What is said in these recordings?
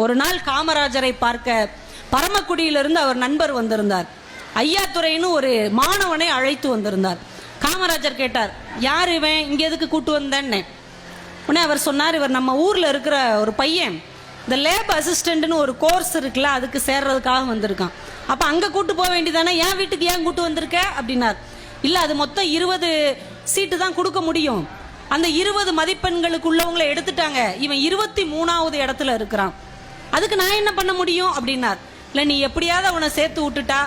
ஒரு நாள் காமராஜரை பார்க்க பரமக்குடியிலிருந்து அவர் நண்பர் வந்திருந்தார். ஐயாத்துரைன்னு ஒரு மாணவனை அழைத்து வந்திருந்தார். காமராஜர் கேட்டார், யார் இவன், இங்க எதுக்கு கூட்டு வந்தேன்னு. உடனே அவர் சொன்னார், இவர் நம்ம ஊர்ல இருக்கிற ஒரு பையன், இந்த லேப் அசிஸ்டன்ட்னு ஒரு கோர்ஸ் இருக்குல்ல, அதுக்கு சேர்றதுக்காக வந்திருக்கான். அப்ப அங்க கூட்டு போக வேண்டியதானே, என் வீட்டுக்கு ஏன் கூட்டு வந்திருக்க அப்படின்னார். இல்ல, அது மொத்தம் 20 சீட்டு தான் கொடுக்க முடியும். அந்த 20 மதிப்பெண்களுக்கு உள்ளவங்களை எடுத்துட்டாங்க. இவன் 23வது இடத்துல இருக்கிறான். அதுக்கு நான் என்ன பண்ண முடியும் அப்படின்னார். இல்ல, நீ எப்படியாவது அவனை சேர்த்து விட்டுட்டா,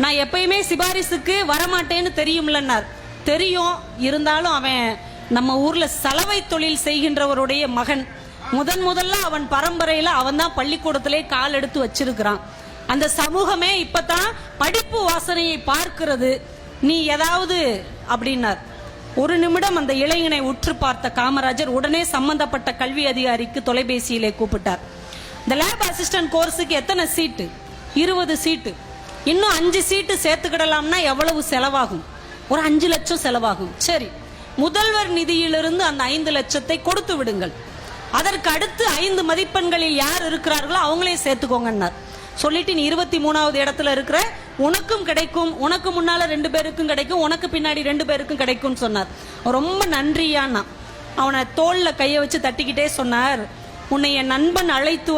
நான் எப்பயுமே சிபாரிசுக்கு வரமாட்டேன்னு தெரியும்லன்னார். தெரியும், இருந்தாலும் அவன் நம்ம ஊர்ல சலவை தொழில் செய்கின்றவருடைய மகன். முதல்ல அவன் பரம்பரையில அவன் தான் பள்ளிக்கூடத்திலே கால் எடுத்து வச்சிருக்கிறான். அந்த சமூகமே இப்பதான் படிப்பு வாசனையை பார்க்கிறது, நீ ஏதாவது அப்படின்னார். ஒரு நிமிடம் அந்த இளைஞனை உற்று பார்த்த காமராஜர் உடனே சம்பந்தப்பட்ட கல்வி அதிகாரிக்கு தொலைபேசியிலே கூப்பிட்டார். இந்த லேப் அசிஸ்டன்ட் கோர்ஸுக்கு எத்தனை சீட்டு? 20 சீட்டு. இன்னும் 5 சீட்டு சேர்த்துக்கிடலாம்னா எவ்வளவு செலவாகும்? ஒரு 5 லட்சம் செலவாகும். சரி, முதல்வர் நிதியிலிருந்து அந்த 5 லட்சத்தை கொடுத்து விடுங்கள். அதற்கு அடுத்து 5 மதிப்பெண்களில் யார் இருக்கிறார்களோ அவங்களே சேர்த்துக்கோங்கன்னார். சொல்லிட்டு, நீ 23வது இடத்துல இருக்கிற, உனக்கும் கிடைக்கும், உனக்கு முன்னால 2 பேருக்கும் கிடைக்கும், உனக்கு பின்னாடி 2 பேருக்கும் கிடைக்கும் சொன்னார். ரொம்ப நன்றியானா அவனை தோல்ல கைய வச்சு தட்டிக்கிட்டே சொன்னார், உன்னை என் நண்பன் அழைத்து